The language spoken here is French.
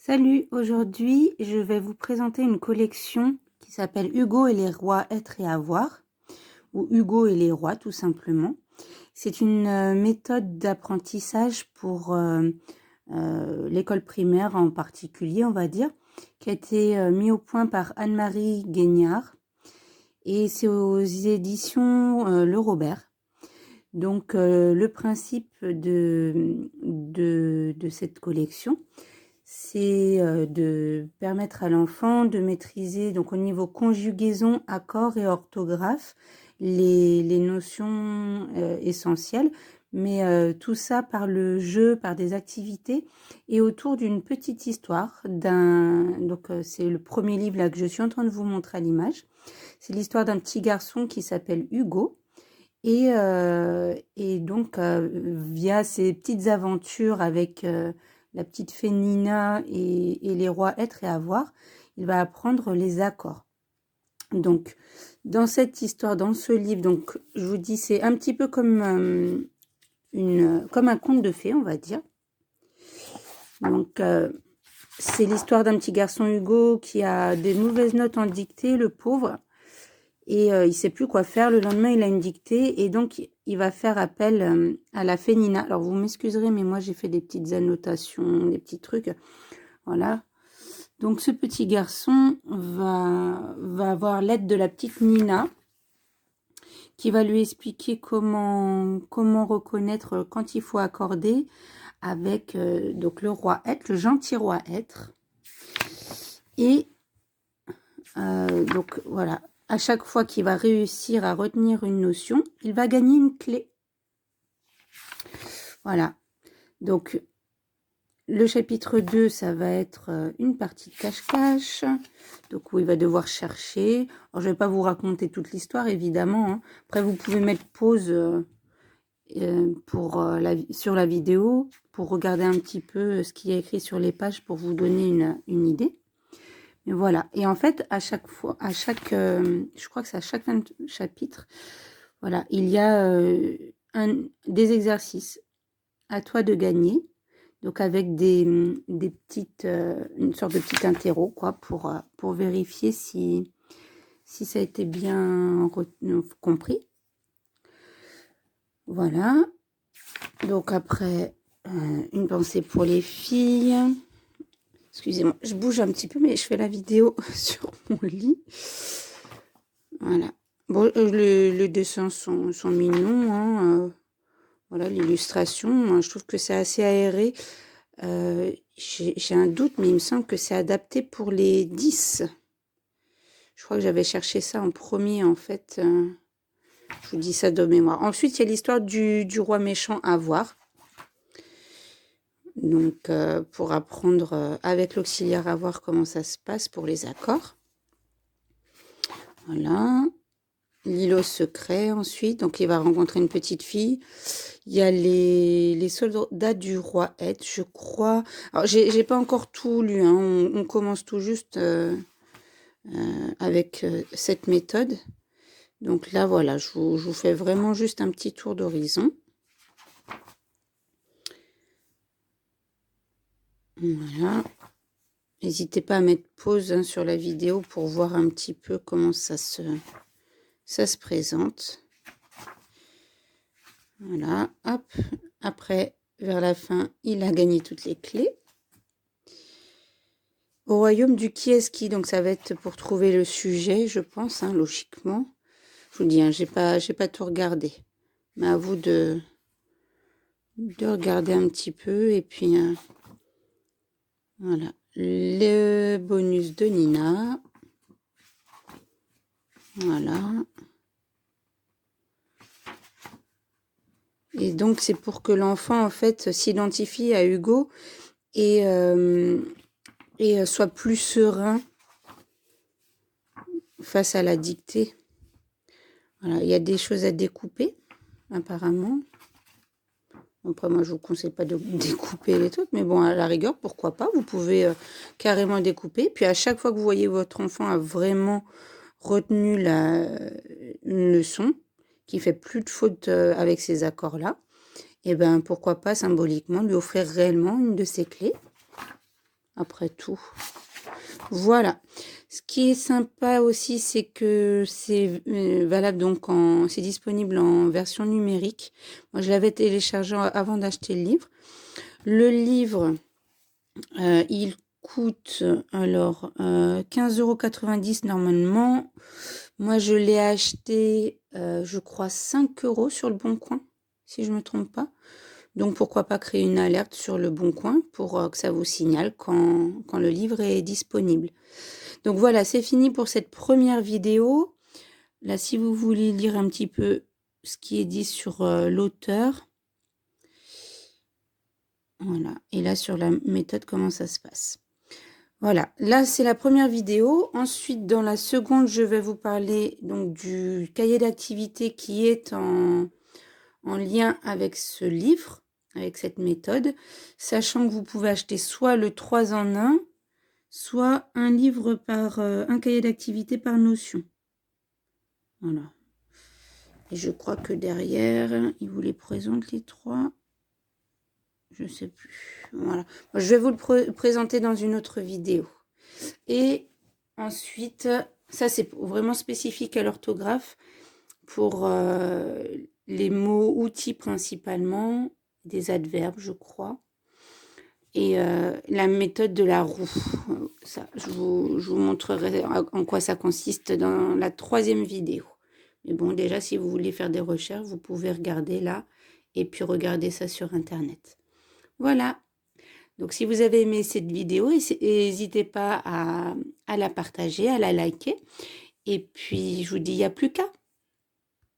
Salut, aujourd'hui je vais vous présenter une collection qui s'appelle Hugo et les rois être et avoir, ou Hugo et les rois tout simplement. C'est une méthode d'apprentissage pour l'école primaire en particulier, on va dire, qui a été mise au point par Anne-Marie Guignard et c'est aux éditions Le Robert. Donc le principe de cette collection, c'est de permettre à l'enfant de maîtriser, donc au niveau conjugaison, accord et orthographe, les notions essentielles, mais tout ça par le jeu, par des activités et autour d'une petite histoire. Donc c'est le premier livre là que je suis en train de vous montrer à l'image. C'est l'histoire d'un petit garçon qui s'appelle Hugo. Et donc, via ces petites aventures avec la petite fée Nina et les rois être et avoir, il va apprendre les accords. Donc, dans cette histoire, dans ce livre, donc je vous dis, c'est un petit peu comme un conte de fées, on va dire. Donc, c'est l'histoire d'un petit garçon Hugo qui a des mauvaises notes en dictée, le pauvre. Et il sait plus quoi faire. Le lendemain, il a une dictée et donc il va faire appel à la fée Nina. Alors vous m'excuserez, mais moi j'ai fait des petites annotations, des petits trucs. Voilà. Donc ce petit garçon va avoir l'aide de la petite Nina qui va lui expliquer comment reconnaître quand il faut accorder avec donc le roi être, le gentil roi être. Et donc voilà. À chaque fois qu'il va réussir à retenir une notion, il va gagner une clé. Voilà. Donc, le chapitre 2, ça va être une partie de cache-cache. Donc, où il va devoir chercher. Alors, je ne vais pas vous raconter toute l'histoire, évidemment. Hein. Après, vous pouvez mettre pause sur la vidéo pour regarder un petit peu ce qu'il y a écrit sur les pages pour vous donner une idée. Et voilà. Et en fait, à chaque fois, je crois que c'est à chaque fin de chapitre, voilà, il y a des exercices à toi de gagner. Donc avec des petites, une sorte de petit interro, quoi, pour vérifier si ça a été bien compris. Voilà. Donc après, une pensée pour les filles. Excusez-moi, je bouge un petit peu, mais je fais la vidéo sur mon lit. Voilà. Bon, les dessins sont mignons. Hein, voilà, l'illustration, je trouve que c'est assez aéré. J'ai un doute, mais il me semble que c'est adapté pour les 10. Je crois que j'avais cherché ça en premier, en fait. Je vous dis ça de mémoire. Ensuite, il y a l'histoire du roi méchant à voir. Donc, pour apprendre avec l'auxiliaire à voir comment ça se passe pour les accords. Voilà. L'îlot secret ensuite. Donc, il va rencontrer une petite fille. Il y a les soldats du roi être, je crois. Alors, j'ai pas encore tout lu. Hein. On commence tout juste avec cette méthode. Donc là, voilà, je vous fais vraiment juste un petit tour d'horizon. Voilà. N'hésitez pas à mettre pause hein, sur la vidéo pour voir un petit peu comment ça se présente. Voilà, hop. Après, vers la fin, il a gagné toutes les clés. Au royaume du qui est-ce qui, donc ça va être pour trouver le sujet, je pense, hein, logiquement. Je vous dis, hein, j'ai pas tout regardé. Mais à vous de regarder un petit peu. Et puis, voilà. Le bonus de Nina. Voilà. Et donc, c'est pour que l'enfant, en fait, s'identifie à Hugo et soit plus serein face à la dictée. Voilà, il y a des choses à découper, apparemment. Après, moi, je vous conseille pas de découper les trucs, mais bon, à la rigueur, pourquoi pas. Vous pouvez carrément découper. Puis, à chaque fois que vous voyez votre enfant a vraiment retenu une leçon, qui fait plus de fautes avec ces accords-là, et ben pourquoi pas symboliquement lui offrir réellement une de ces clés. après tout. Voilà. Ce qui est sympa aussi, c'est que c'est valable donc c'est disponible en version numérique. Moi, je l'avais téléchargé avant d'acheter le livre. Le livre, il coûte alors 15,90 € normalement. Moi, je l'ai acheté, je crois 5 € sur le Bon Coin, si je me trompe pas. Donc, pourquoi pas créer une alerte sur le Bon Coin pour que ça vous signale quand le livre est disponible. Donc voilà, c'est fini pour cette première vidéo. Là, si vous voulez lire un petit peu ce qui est dit sur l'auteur. Voilà. Et là, sur la méthode, comment ça se passe. Voilà. Là, c'est la première vidéo. Ensuite, dans la seconde, je vais vous parler donc du cahier d'activité qui est en lien avec ce livre, avec cette méthode, sachant que vous pouvez acheter soit le 3 en 1, soit un livre par un cahier d'activité par notion. Voilà. Et je crois que derrière, il vous les présente les 3. Je sais plus. Voilà. Je vais vous le présenter dans une autre vidéo. Et ensuite, ça c'est vraiment spécifique à l'orthographe pour les mots outils principalement, des adverbes, je crois. Et la méthode de la roue. Ça, je vous montrerai en quoi ça consiste dans la 3e vidéo. Mais bon, déjà, si vous voulez faire des recherches, vous pouvez regarder là et puis regarder ça sur Internet. Voilà. Donc, si vous avez aimé cette vidéo, n'hésitez pas à la partager, à la liker. Et puis, je vous dis, il n'y a plus qu'à.